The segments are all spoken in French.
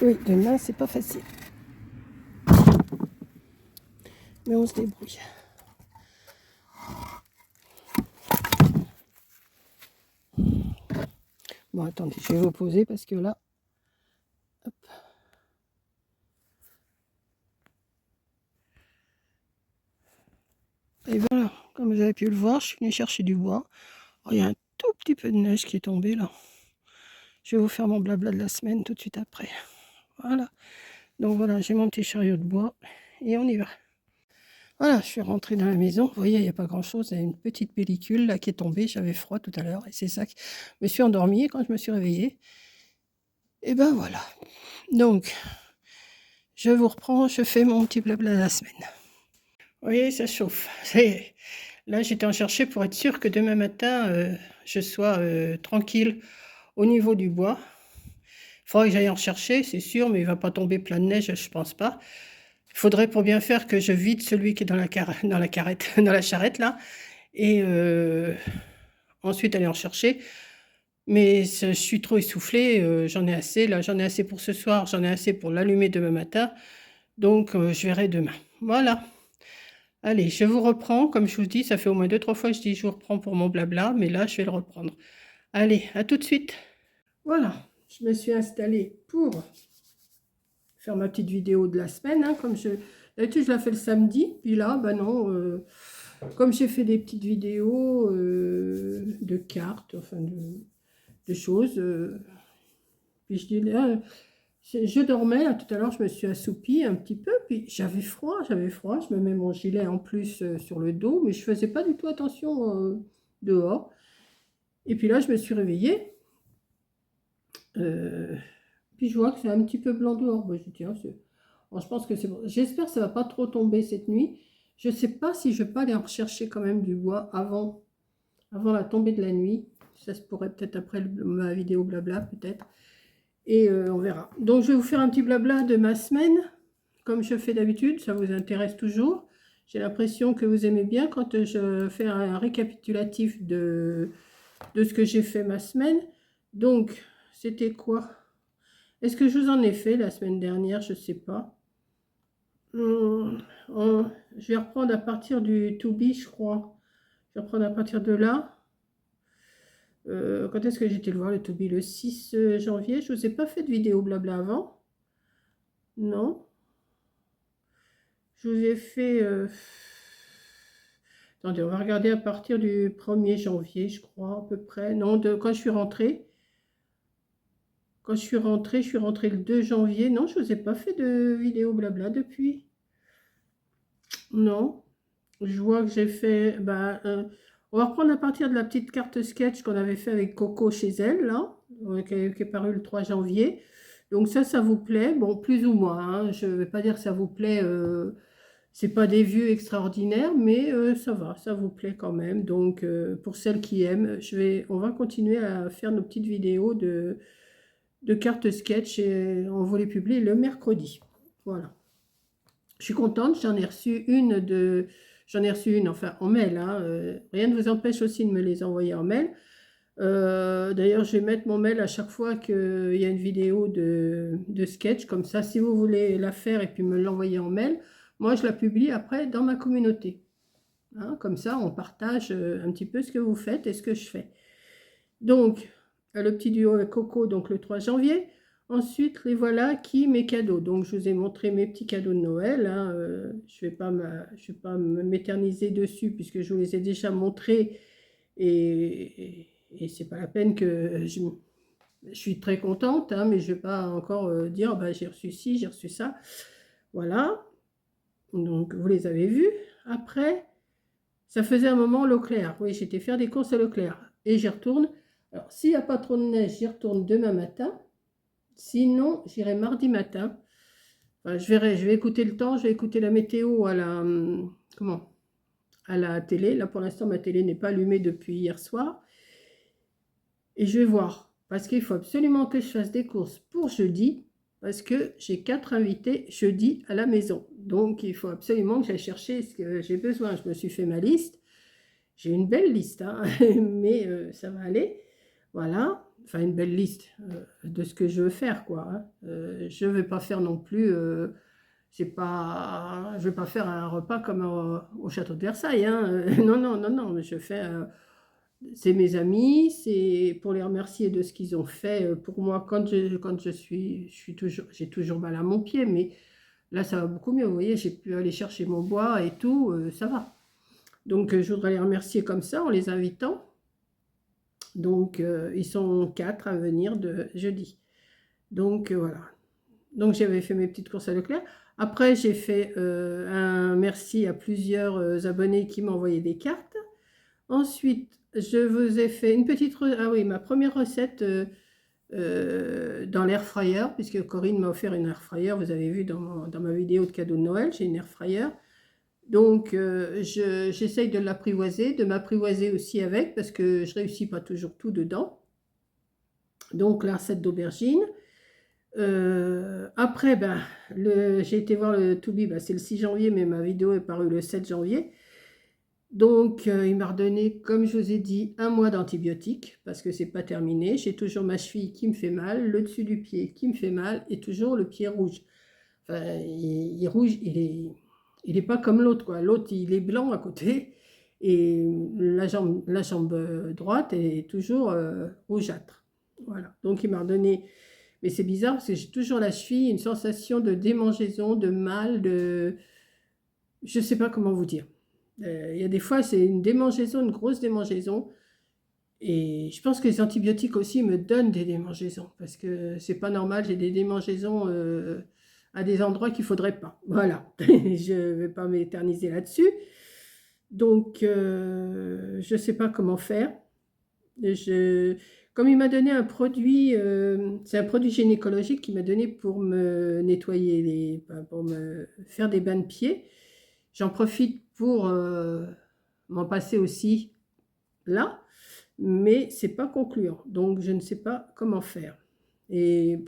Oui, demain, c'est pas facile. Mais on se débrouille. Bon, attendez, je vais vous poser parce que là... Hop. Et voilà, comme vous avez pu le voir, je suis venue chercher du bois. Oh, il y a un tout petit peu de neige qui est tombée là. Je vais vous faire mon blabla de la semaine tout de suite après. Voilà. Donc voilà, j'ai mon petit chariot de bois et on y va. Voilà, je suis rentrée dans la maison. Vous voyez, il n'y a pas grand-chose. Il y a une petite pellicule là qui est tombée. J'avais froid tout à l'heure et c'est ça que je me suis endormie. Et quand je me suis réveillée, et ben voilà. Donc, je vous reprends, je fais mon petit blabla de la semaine. Vous voyez, ça chauffe. Là, j'étais en chercher pour être sûre que demain matin, je sois tranquille au niveau du bois. Il faudra que j'aille en rechercher, c'est sûr, mais il ne va pas tomber plein de neige, je pense pas. Il faudrait pour bien faire que je vide celui qui est dans la carrette, dans la charrette là, et ensuite aller en chercher. Mais je suis trop essoufflée, j'en ai assez, là j'en ai assez pour ce soir, j'en ai assez pour l'allumer demain matin, donc je verrai demain. Voilà. Allez, je vous reprends, comme je vous dis, ça fait au moins 2-3 fois que je dis je vous reprends pour mon blabla, mais là je vais le reprendre. Allez, à tout de suite. Voilà, je me suis installée pour faire ma petite vidéo de la semaine, hein, d'habitude je la fais le samedi, puis là, ben non, comme j'ai fait des petites vidéos de cartes, enfin de choses, puis je dis là, je dormais, là, tout à l'heure je me suis assoupie un petit peu, puis j'avais froid, je me mets mon gilet en plus sur le dos, mais je faisais pas du tout attention dehors. Et puis là je me suis réveillée, puis je vois que c'est un petit peu blanc dehors. Bon, je dis, tiens, bon, je pense que c'est bon. J'espère que ça va pas trop tomber cette nuit. Je sais pas si je vais pas aller en rechercher quand même du bois avant la tombée de la nuit. Ça se pourrait peut-être après ma vidéo blabla, peut-être. Et on verra. Donc je vais vous faire un petit blabla de ma semaine, comme je fais d'habitude. Ça vous intéresse toujours. J'ai l'impression que vous aimez bien quand je fais un récapitulatif de ce que j'ai fait ma semaine. Donc, c'était quoi? Est-ce que je vous en ai fait la semaine dernière? Je ne sais pas. Je vais reprendre à partir du to be, je crois. Je vais reprendre à partir de là. Quand est-ce que j'étais le voir, le to be? Le 6 janvier. Je ne vous ai pas fait de vidéo blabla avant. Non. Je vous ai fait... Attendez, on va regarder à partir du 1er janvier, je crois, à peu près. Non, quand je suis rentrée. Quand je suis rentrée le 2 janvier. Non, je ne vous ai pas fait de vidéo blabla depuis. Non. Je vois que j'ai fait... on va reprendre à partir de la petite carte sketch qu'on avait fait avec Coco chez elle, là, qui est parue le 3 janvier. Donc ça vous plaît. Bon, plus ou moins, hein. Je ne vais pas dire que ça vous plaît. C'est pas des vues extraordinaires, mais ça va, ça vous plaît quand même. Donc, pour celles qui aiment, on va continuer à faire nos petites vidéos de cartes sketch et on va les publier le mercredi. Voilà. Je suis contente, j'en ai reçu une, enfin en mail, hein, rien ne vous empêche aussi de me les envoyer en mail. D'ailleurs, je vais mettre mon mail à chaque fois qu'il y a une vidéo de sketch, comme ça, si vous voulez la faire et puis me l'envoyer en mail, moi je la publie après dans ma communauté. Hein, comme ça, on partage un petit peu ce que vous faites et ce que je fais. Donc, le petit duo avec Coco, donc le 3 janvier. Ensuite, les voilà qui, mes cadeaux. Donc, je vous ai montré mes petits cadeaux de Noël. Hein, je ne vais pas m'éterniser dessus puisque je vous les ai déjà montrés. Et c'est pas la peine que je suis très contente, hein, mais je ne vais pas encore dire j'ai reçu ci, j'ai reçu ça. Voilà. Donc, vous les avez vus. Après, ça faisait un moment Leclerc. Oui, j'étais faire des courses à Leclerc. Et j'y retourne. Alors, s'il n'y a pas trop de neige, j'y retourne demain matin. Sinon, j'irai mardi matin. Enfin, je verrai, je vais écouter le temps, je vais écouter la météo à la télé. Là, pour l'instant, ma télé n'est pas allumée depuis hier soir. Et je vais voir. Parce qu'il faut absolument que je fasse des courses pour jeudi. Parce que j'ai 4 invités jeudi à la maison. Donc, il faut absolument que j'aille chercher ce que j'ai besoin. Je me suis fait ma liste. J'ai une belle liste, hein, mais ça va aller. Voilà, enfin une belle liste de ce que je veux faire, quoi. Hein. Je ne vais pas faire non plus, je ne vais pas faire un repas comme au château de Versailles. Hein. Non, non, non, non, mais je fais, c'est mes amis, c'est pour les remercier de ce qu'ils ont fait pour moi quand je suis toujours, j'ai toujours mal à mon pied, mais là ça va beaucoup mieux. Vous voyez, j'ai pu aller chercher mon bois et tout, ça va. Donc je voudrais les remercier comme ça en les invitant. Donc, ils sont 4 à venir de jeudi. Donc, voilà. Donc, j'avais fait mes petites courses à Leclerc. Après, j'ai fait un merci à plusieurs abonnés qui m'ont envoyé des cartes. Ensuite, je vous ai fait une petite... Ah oui, ma première recette dans l'air fryer, puisque Corinne m'a offert une air fryer. Vous avez vu dans ma vidéo de cadeau de Noël, j'ai une air fryer. Donc, j'essaye de l'apprivoiser, de m'apprivoiser aussi avec, parce que je ne réussis pas toujours tout dedans. Donc, la recette d'aubergine. Après, ben, j'ai été voir le Toubi, ben, c'est le 6 janvier, mais ma vidéo est parue le 7 janvier. Donc, il m'a redonné, comme je vous ai dit, 1 mois d'antibiotiques, parce que c'est pas terminé. J'ai toujours ma cheville qui me fait mal, le dessus du pied qui me fait mal, et toujours le pied rouge. Enfin, il est rouge, il est pas comme l'autre, quoi. L'autre, il est blanc à côté, et la jambe droite est toujours rougeâtre. Voilà. Donc, il m'a redonné... Mais c'est bizarre parce que j'ai toujours la cheville, une sensation de démangeaison, de mal, de... Je ne sais pas comment vous dire. Il y a des fois, c'est une démangeaison, une grosse démangeaison. Et je pense que les antibiotiques aussi me donnent des démangeaisons. Parce que c'est pas normal, j'ai des démangeaisons à des endroits qu'il ne faudrait pas. Voilà. Je ne vais pas m'éterniser là-dessus. Donc, je ne sais pas comment faire. Comme il m'a donné un produit, c'est un produit gynécologique qu'il m'a donné pour me nettoyer, pour me faire des bains de pieds. J'en profite pour m'en passer aussi là, mais c'est pas concluant. Donc je ne sais pas comment faire. Et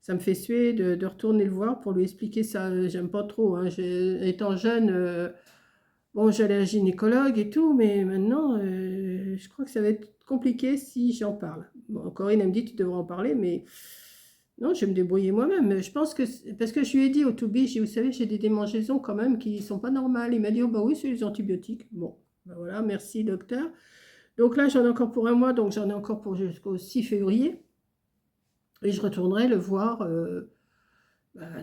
ça me fait suer de retourner le voir pour lui expliquer ça. J'aime pas trop. Hein. Étant jeune, bon, j'allais à un gynécologue et tout, mais maintenant, je crois que ça va être compliqué si j'en parle. Bon, Corinne, elle me dit, tu devrais en parler, mais non, je vais me débrouiller moi-même. Je pense que, parce que je lui ai dit au Toubi, vous savez, j'ai des démangeaisons quand même qui ne sont pas normales. Il m'a dit, oh bah oui, c'est les antibiotiques. Bon, ben voilà, merci docteur. Donc là, j'en ai encore pour 1 mois, donc j'en ai encore pour jusqu'au 6 février. Et je retournerai le voir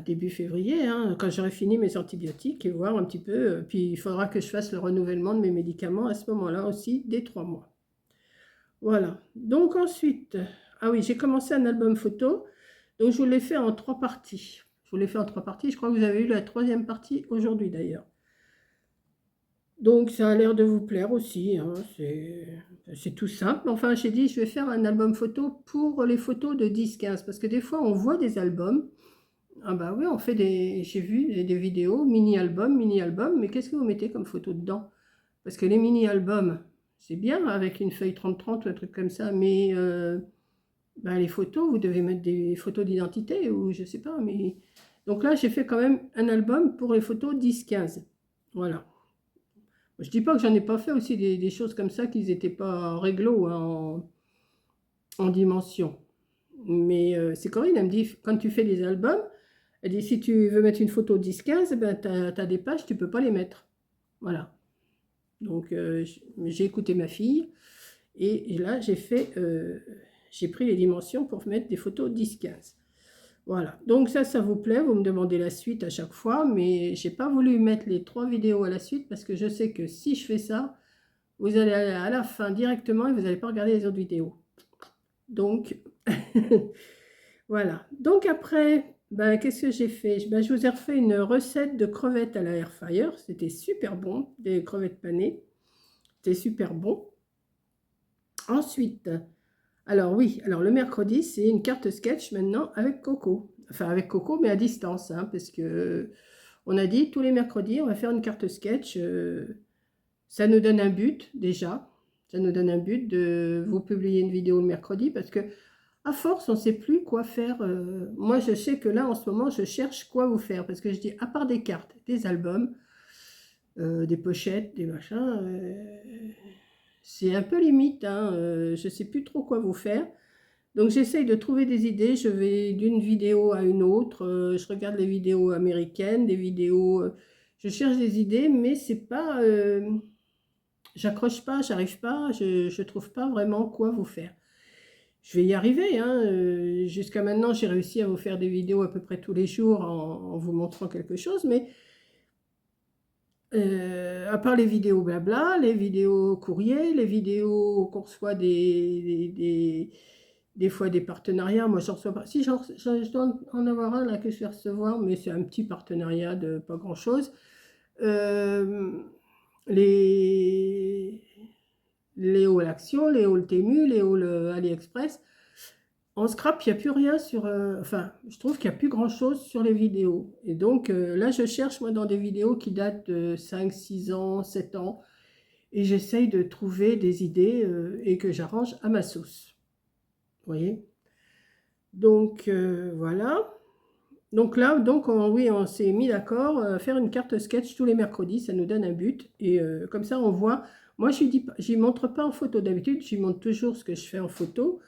début février, hein, quand j'aurai fini mes antibiotiques, et voir un petit peu. Puis il faudra que je fasse le renouvellement de mes médicaments à ce moment-là aussi, dès 3 mois. Voilà. Donc ensuite, ah oui, j'ai commencé un album photo. Donc je vous l'ai fait en 3 parties. Je vous l'ai fait en 3 parties. Je crois que vous avez eu la 3e partie aujourd'hui d'ailleurs. Donc ça a l'air de vous plaire aussi. Hein. C'est tout simple. Enfin, j'ai dit, je vais faire un album photo pour les photos de 10-15. Parce que des fois, on voit des albums. Ah bah oui, on fait j'ai vu des vidéos, mini-albums, mais qu'est-ce que vous mettez comme photo dedans? Parce que les mini-albums, c'est bien avec une feuille 30-30 ou un truc comme ça, mais bah, les photos, vous devez mettre des photos d'identité ou je sais pas. Mais donc là, j'ai fait quand même un album pour les photos 10-15. Voilà. Je dis pas que j'en ai pas fait aussi des choses comme ça qui n'étaient pas réglo hein, en dimension. Mais c'est Corinne, elle me dit, quand tu fais des albums, elle dit, si tu veux mettre une photo 10-15, ben, tu as des pages, tu ne peux pas les mettre. Voilà. Donc, j'ai écouté ma fille. Et là, j'ai pris les dimensions pour mettre des photos 10-15. Voilà. Donc ça vous plaît. Vous me demandez la suite à chaque fois. Mais je n'ai pas voulu mettre les 3 vidéos à la suite parce que je sais que si je fais ça, vous allez aller à la fin directement et vous n'allez pas regarder les autres vidéos. Donc, voilà. Donc après, ben, qu'est-ce que j'ai fait? Ben, je vous ai refait une recette de crevettes à la air fryer. C'était super bon, des crevettes panées. C'était super bon. Ensuite, alors oui, alors le mercredi, c'est une carte sketch maintenant avec Coco. Enfin, avec Coco, mais à distance, hein, parce que on a dit tous les mercredis, on va faire une carte sketch. Ça nous donne un but déjà. Ça nous donne un but de vous publier une vidéo le mercredi parce que à force, on ne sait plus quoi faire. Moi, je sais que là, en ce moment, je cherche quoi vous faire. Parce que je dis, à part des cartes, des albums, des pochettes, des machins, c'est un peu limite, hein, je ne sais plus trop quoi vous faire. Donc j'essaye de trouver des idées, je vais d'une vidéo à une autre, je regarde les vidéos américaines, des vidéos, je cherche des idées, mais c'est pas, j'accroche pas, j'arrive pas, je trouve pas vraiment quoi vous faire. Je vais y arriver, hein, jusqu'à maintenant j'ai réussi à vous faire des vidéos à peu près tous les jours en vous montrant quelque chose, mais à part les vidéos blabla, les vidéos courrier, les vidéos qu'on reçoit des fois des partenariats, moi j'en reçois pas. Si je dois en avoir un là que je vais recevoir, mais c'est un petit partenariat de pas grand-chose. Euh, les, les halls Action, les halls Temu, les halls AliExpress. En scrap, il n'y a plus rien sur... enfin, je trouve qu'il n'y a plus grand-chose sur les vidéos. Et donc, là, je cherche, moi, dans des vidéos qui datent de 5, 6 ans, 7 ans. Et j'essaye de trouver des idées et que j'arrange à ma sauce. Vous voyez? Donc, voilà. Donc là, donc, oui, on s'est mis d'accord à faire une carte sketch tous les mercredis. Ça nous donne un but. Et comme ça, on voit... Moi, je n'y montre pas en photo d'habitude. Je montre toujours ce que je fais en photo.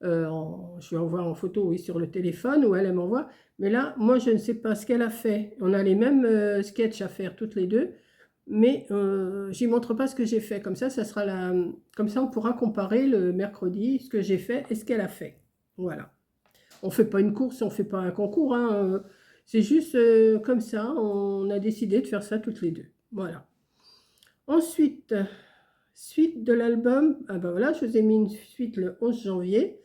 Je lui envoie en photo, oui, sur le téléphone, ou elle m'envoie. Mais là, moi, je ne sais pas ce qu'elle a fait. On a les mêmes sketchs à faire toutes les deux, mais j'y montre pas ce que j'ai fait. Comme ça sera comme ça, on pourra comparer le mercredi ce que j'ai fait et ce qu'elle a fait. Voilà. On fait pas une course, on fait pas un concours, hein, c'est juste comme ça. On a décidé de faire ça toutes les deux. Voilà. Ensuite, suite de l'album. Ah ben voilà, je vous ai mis une suite le 11 janvier.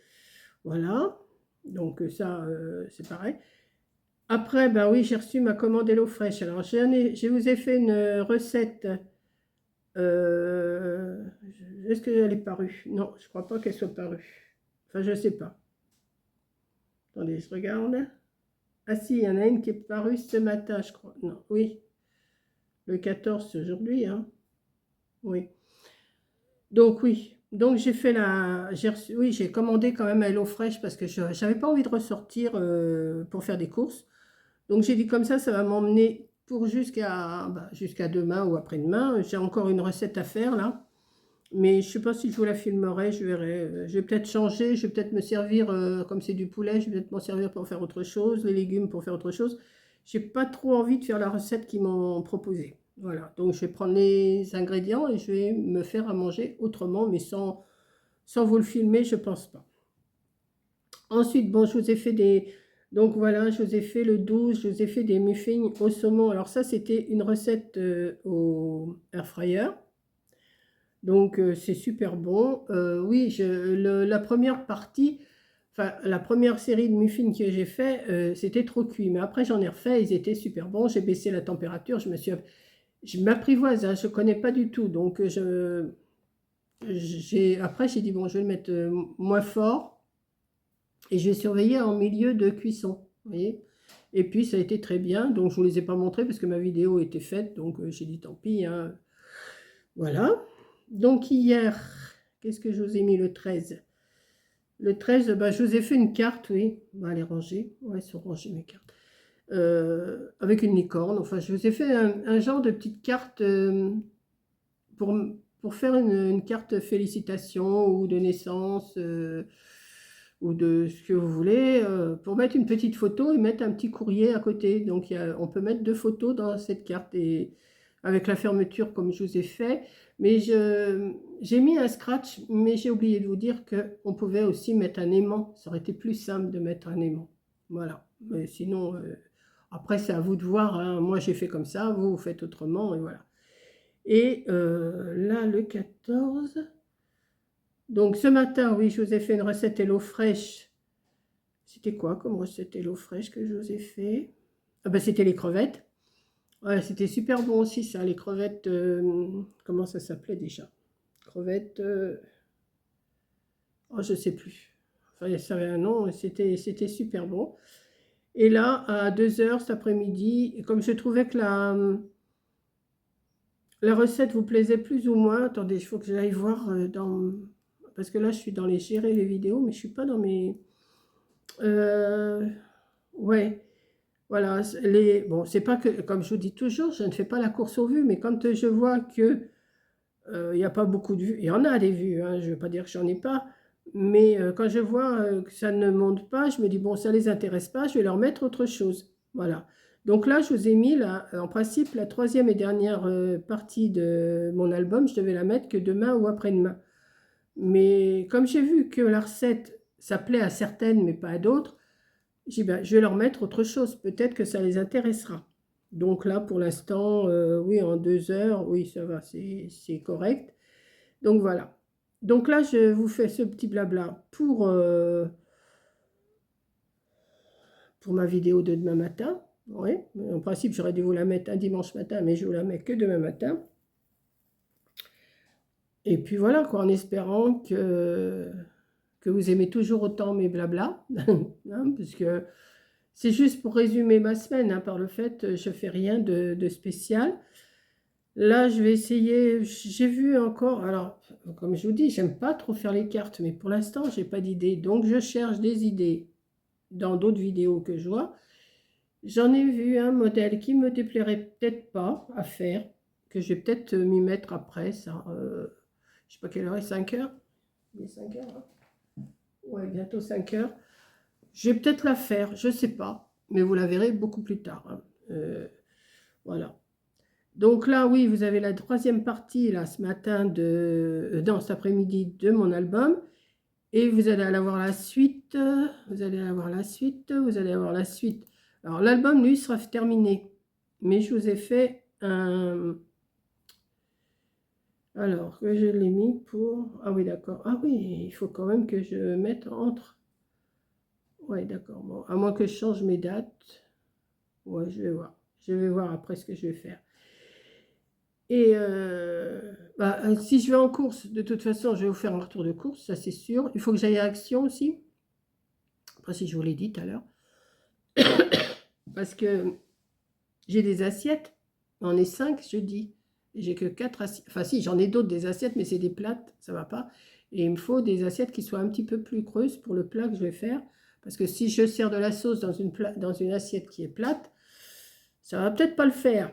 Voilà, donc ça, c'est pareil. Après, ben oui, j'ai reçu ma commande HelloFresh. Alors, je vous ai fait une recette. euh, Est-ce qu'elle est parue? Non, je crois pas qu'elle soit parue. Enfin, je sais pas. Attendez, je regarde. Ah si, il y en a une qui est parue ce matin, je crois. Non, oui, le 14 aujourd'hui, hein. Oui. Donc oui, donc j'ai fait oui, j'ai commandé quand même à HelloFresh parce que je n'avais pas envie de ressortir pour faire des courses. Donc j'ai dit comme ça va m'emmener pour jusqu'à demain ou après-demain. J'ai encore une recette à faire là, mais je ne sais pas si je vous la filmerai, je verrai. Je vais peut-être changer, je vais peut-être me servir, comme c'est du poulet, je vais peut-être m'en servir pour faire autre chose, les légumes pour faire autre chose. J'ai pas trop envie de faire la recette qu'ils m'ont proposée. Voilà, donc je vais prendre les ingrédients et je vais me faire à manger autrement, mais sans vous le filmer, je pense pas. Ensuite, bon, je vous ai fait des... Donc voilà, je vous ai fait le 12, je vous ai fait des muffins au saumon. Alors ça, c'était une recette au air fryer. Donc c'est super bon. Oui, la première partie, enfin la première série de muffins que j'ai fait, c'était trop cuit. Mais après, j'en ai refait, ils étaient super bons. J'ai baissé la température, je m'apprivoise, hein, je ne connais pas du tout. Donc après, j'ai dit, bon, je vais le mettre moins fort. Et je vais surveiller en milieu de cuisson. Vous voyez, et puis ça a été très bien. Donc je ne vous les ai pas montrés parce que ma vidéo était faite. Donc j'ai dit tant pis, hein. Voilà. Donc hier, qu'est-ce que je vous ai mis le 13? Le 13, bah, je vous ai fait une carte, oui. On va les ranger. Ouais, elles sont rangées mes cartes. Avec une licorne. Enfin, je vous ai fait un genre de petite carte pour, pour faire une carte félicitations ou de naissance. Ou de ce que vous voulez, pour mettre une petite photo et mettre un petit courrier à côté. Donc on peut mettre 2 photos dans cette carte et avec la fermeture comme je vous ai fait. Mais j'ai mis un scratch, mais j'ai oublié de vous dire qu'on pouvait aussi mettre un aimant. Ça aurait été plus simple de mettre un aimant. Voilà. Mais sinon, après c'est à vous de voir, hein. Moi j'ai fait comme ça, vous faites autrement et voilà. Et là, le 14... Donc ce matin, oui, je vous ai fait une recette HelloFresh. C'était quoi comme recette HelloFresh que je vous ai fait? Ah ben c'était les crevettes. Ouais, c'était super bon aussi ça, les crevettes. Comment ça s'appelait déjà? Crevettes. Oh, je sais plus. Enfin, ça avait un nom, c'était super bon. Et là, à 2 heures cet après-midi, comme je trouvais que la recette vous plaisait plus ou moins, attendez, il faut que j'aille voir parce que là, je suis dans les gérer les vidéos, mais je suis pas dans mes... Ouais, voilà, bon, c'est pas que, comme je vous dis toujours, je ne fais pas la course au vu, mais quand je vois que Il n'y a pas beaucoup de vues. Il y en a des vues, hein, je ne veux pas dire que j'en ai pas. Mais quand je vois que ça ne monte pas, je me dis, bon, ça ne les intéresse pas, je vais leur mettre autre chose. Voilà. Donc là, je vous ai mis, là, en principe, la troisième et dernière partie de mon album, je devais la mettre que demain ou après-demain. Mais comme j'ai vu que la recette, ça plaît à certaines, mais pas à d'autres, j'ai dit, ben, je vais leur mettre autre chose. Peut-être que ça les intéressera. Donc là, pour l'instant, oui, en 2 heures, oui, ça va, c'est correct. Donc voilà. Donc là, je vous fais ce petit blabla pour ma vidéo de demain matin. Oui, en principe, j'aurais dû vous la mettre un dimanche matin, mais je vous la mets que demain matin. Et puis voilà, quoi, en espérant que vous aimez toujours autant mes blabla, hein, parce que c'est juste pour résumer ma semaine, hein, par le fait, je fais rien de spécial. Là, je vais essayer, j'ai vu encore, alors, comme je vous dis, j'aime pas trop faire les cartes, mais pour l'instant, j'ai pas d'idée. Donc, je cherche des idées dans d'autres vidéos que je vois. J'en ai vu un modèle qui me déplairait peut-être pas à faire, que je vais peut-être m'y mettre après, ça. Je sais pas quelle heure est, 5 heures? Il est 5 heures, hein. Ouais, bientôt 5 heures. Je vais peut-être la faire, je sais pas, mais vous la verrez beaucoup plus tard, hein. Voilà. Donc là, oui, vous avez la troisième partie, là, ce matin, non, cet après-midi, de mon album. Et vous allez avoir la suite, vous allez avoir la suite, vous allez avoir la suite. Alors, l'album, lui, sera terminé. Mais je vous ai fait un... Alors, que je l'ai mis pour... Ah oui, d'accord. Ah oui, il faut quand même que je mette entre... Ouais, d'accord. Bon, à moins que je change mes dates. Ouais, je vais voir. Je vais voir après ce que je vais faire. Et si je vais en course, de toute façon, je vais vous faire un retour de course, ça c'est sûr. Il faut que j'aille à Action aussi. Après, si je vous l'ai dit tout à l'heure. Parce que j'ai des assiettes. On est 5 jeudi. J'ai que 4 assiettes. Enfin, si, j'en ai d'autres des assiettes, mais c'est des plates, ça va pas. Et il me faut des assiettes qui soient un petit peu plus creuses pour le plat que je vais faire. Parce que si je sers de la sauce dans une assiette qui est plate, ça va peut-être pas le faire.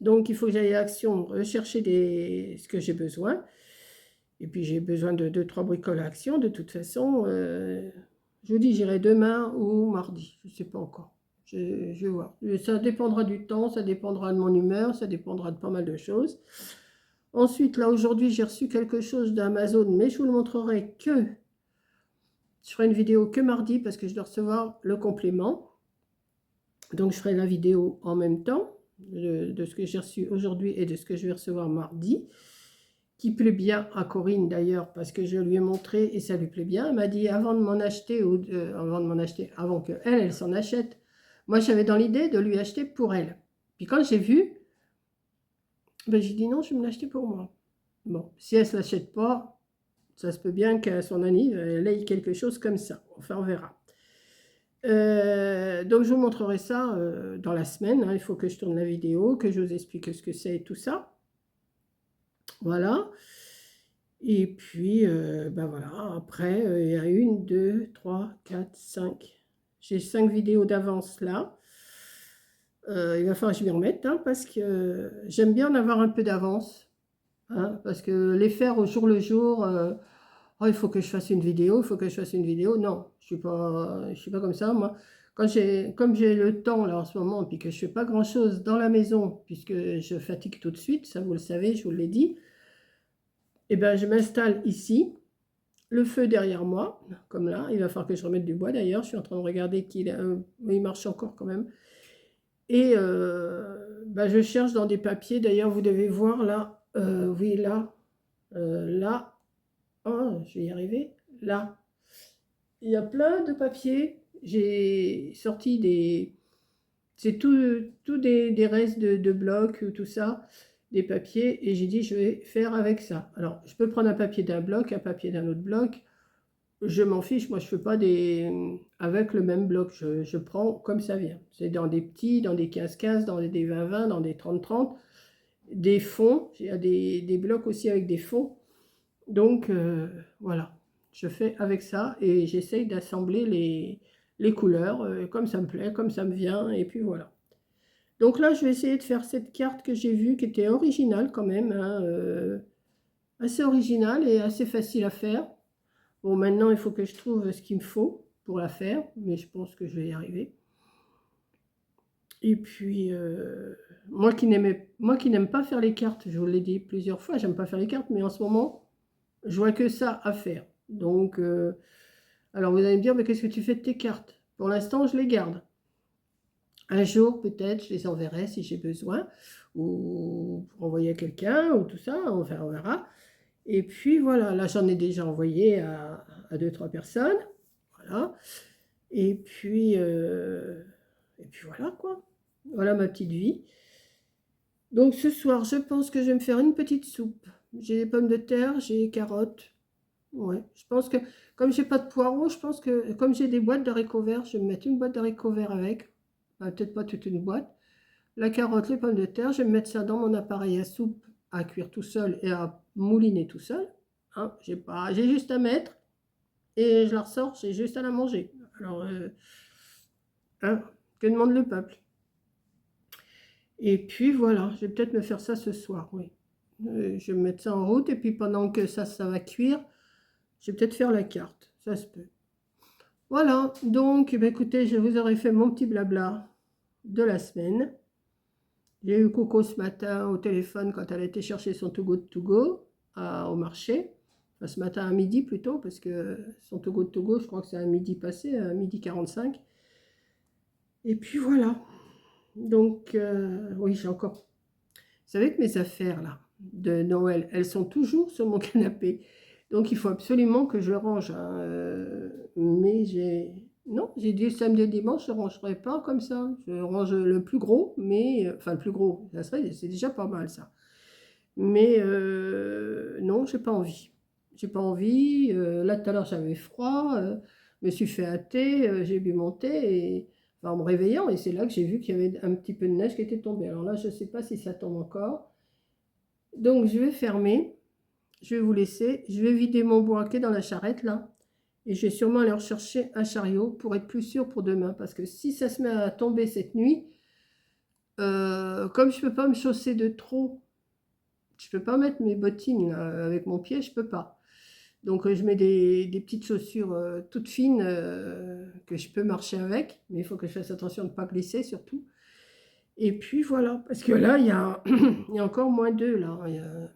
Donc, il faut que j'aille à Action rechercher ce que j'ai besoin. Et puis, j'ai besoin de 2-3 bricoles à Action. De toute façon, je vous dis, j'irai demain ou mardi. Je ne sais pas encore. Je vais voir. Ça dépendra du temps, ça dépendra de mon humeur, ça dépendra de pas mal de choses. Ensuite, là, aujourd'hui, j'ai reçu quelque chose d'Amazon, mais je vous le montrerai que... Je ferai une vidéo que mardi parce que je dois recevoir le complément. Donc, je ferai la vidéo en même temps de ce que j'ai reçu aujourd'hui et de ce que je vais recevoir mardi, qui plaît bien à Corinne d'ailleurs, parce que je lui ai montré et ça lui plaît bien. Elle m'a dit avant de m'en acheter, avant qu'elle s'en achète, moi j'avais dans l'idée de lui acheter pour elle. Puis quand j'ai vu, ben, j'ai dit non, je vais me l'acheter pour moi. Bon, si elle ne se l'achète pas, ça se peut bien qu'à son anniv, elle ait quelque chose comme ça. Enfin, on verra. Donc je vous montrerai ça dans la semaine, hein. Il faut que je tourne la vidéo, que je vous explique ce que c'est et tout ça. Voilà. Et puis, ben voilà, après, il y a 1, 2, 3, 4, 5. J'ai 5 vidéos d'avance là. Il va falloir que je m'y remette, hein, parce que j'aime bien en avoir un peu d'avance, hein, parce que les faire au jour le jour, oh, il faut que je fasse une vidéo, il faut que je fasse une vidéo. Non, je suis pas comme ça, moi. Comme j'ai le temps là en ce moment, puis que je fais pas grand-chose dans la maison, puisque je fatigue tout de suite, ça vous le savez, je vous l'ai dit, et ben je m'installe ici, le feu derrière moi, comme là. Il va falloir que je remette du bois d'ailleurs. Je suis en train de regarder il marche encore quand même. Et ben, je cherche dans des papiers. D'ailleurs, vous devez voir là. Oui, là. Là. Oh, je vais y arriver. Là. Il y a plein de papiers. J'ai sorti des... C'est tout des restes de blocs, tout ça, des papiers. Et j'ai dit, je vais faire avec ça. Alors, je peux prendre un papier d'un bloc, un papier d'un autre bloc. Je m'en fiche, moi je fais pas avec le même bloc, je prends comme ça vient. C'est dans des petits, dans des 15-15, dans des 20-20, dans des 30-30, des fonds, il y a des blocs aussi avec des fonds. Donc voilà, je fais avec ça et j'essaye d'assembler les couleurs comme ça me plaît, comme ça me vient, et puis voilà. Donc là je vais essayer de faire cette carte que j'ai vue, qui était originale quand même, hein, assez original et assez facile à faire. Bon, maintenant, il faut que je trouve ce qu'il me faut pour la faire, mais je pense que je vais y arriver. Et puis, moi qui n'aime pas faire les cartes, je vous l'ai dit plusieurs fois, j'aime pas faire les cartes, mais en ce moment, je vois que ça à faire. Donc, alors vous allez me dire, mais qu'est-ce que tu fais de tes cartes? Pour l'instant, je les garde. Un jour, peut-être, je les enverrai si j'ai besoin, ou pour envoyer à quelqu'un, ou tout ça, enfin, on verra. Et puis voilà, là j'en ai déjà envoyé à 2-3 personnes. Voilà. Et puis voilà quoi. Voilà ma petite vie. Donc ce soir, je pense que je vais me faire une petite soupe. J'ai des pommes de terre, j'ai des carottes. Ouais, je pense que comme j'ai pas de poireaux, je pense que comme j'ai des boîtes d'haricots verts, je vais me mettre une boîte d'haricots verts avec. Peut-être pas toute une boîte. La carotte, les pommes de terre, je vais mettre ça dans mon appareil à soupe à cuire tout seul et à mouliner tout seul. Hein, j'ai juste à mettre et je la ressors, j'ai juste à la manger. Alors, hein, que demande le peuple? Et puis voilà, je vais peut-être me faire ça ce soir, oui. Je vais mettre ça en route et puis pendant que ça va cuire, je vais peut-être faire la carte. Ça se peut. Voilà, donc eh bien, écoutez, je vous aurais fait mon petit blabla de la semaine. J'ai eu Coco ce matin au téléphone quand elle a été chercher son To Go To Go au marché. Enfin, ce matin à midi plutôt, parce que son To Go To Go, je crois que c'est à midi passé, à midi 45. Et puis voilà. Donc, oui, j'ai encore. Vous savez que mes affaires là de Noël, elles sont toujours sur mon canapé. Donc, il faut absolument que je range, hein. Mais non, j'ai dit samedi et dimanche, je ne rangerai pas comme ça. Je range le plus gros, mais enfin le plus gros, c'est déjà pas mal ça. Mais non, j'ai pas envie. J'ai pas envie. Là, tout à l'heure, j'avais froid. Je me suis fait un thé. J'ai bu mon thé enfin, en me réveillant. Et c'est là que j'ai vu qu'il y avait un petit peu de neige qui était tombée. Alors là, je ne sais pas si ça tombe encore. Donc, je vais fermer. Je vais vous laisser. Je vais vider mon bois qui est dans la charrette là. Et je vais sûrement aller rechercher un chariot pour être plus sûr pour demain. Parce que si ça se met à tomber cette nuit, comme je ne peux pas me chausser de trop, je peux pas mettre mes bottines là, avec mon pied, je peux pas. Donc je mets des petites chaussures toutes fines que je peux marcher avec, mais il faut que je fasse attention de ne pas glisser surtout. Et puis voilà, parce que là, il y a, il y a encore -2, là. Il y a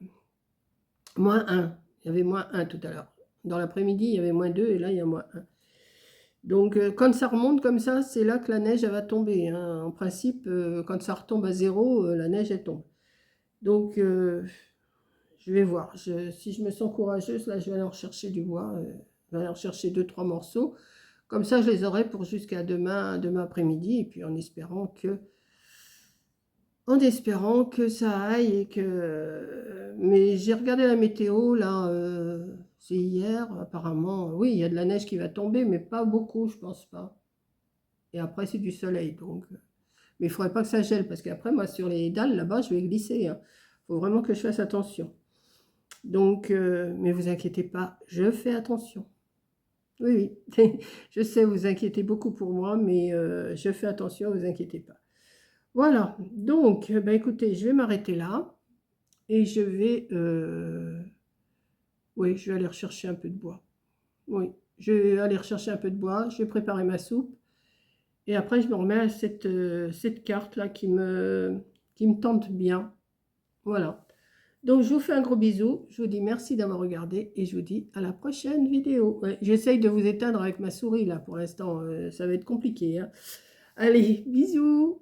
-1. Il y avait -1 tout à l'heure. Dans l'après-midi, il y avait -2 et là, il y a -1. Donc quand ça remonte comme ça, c'est là que la neige elle va tomber, hein. En principe, quand ça retombe à 0, la neige elle tombe. Donc je vais voir. Si je me sens courageuse, là, je vais aller en chercher du bois. Je vais aller en chercher 2-3 morceaux. Comme ça, je les aurai pour jusqu'à demain après-midi. Et puis en espérant que ça aille et que. Mais j'ai regardé la météo, là, c'est hier, apparemment. Oui, il y a de la neige qui va tomber, mais pas beaucoup, je pense pas. Et après, c'est du soleil, donc. Mais il ne faudrait pas que ça gèle, parce qu'après, moi, sur les dalles, là-bas, je vais glisser, hein. Il faut vraiment que je fasse attention. Donc, mais vous inquiétez pas, je fais attention. Oui, oui, je sais, vous inquiétez beaucoup pour moi, mais je fais attention, vous inquiétez pas. Voilà, donc, ben, écoutez, je vais m'arrêter là et oui, je vais aller rechercher un peu de bois. Oui, je vais aller rechercher un peu de bois, je vais préparer ma soupe et après, je me remets à cette carte-là qui me tente bien. Voilà. Donc, je vous fais un gros bisou. Je vous dis merci d'avoir regardé et je vous dis à la prochaine vidéo. Ouais, j'essaye de vous éteindre avec ma souris là pour l'instant. Ça va être compliqué, hein. Allez, bisous!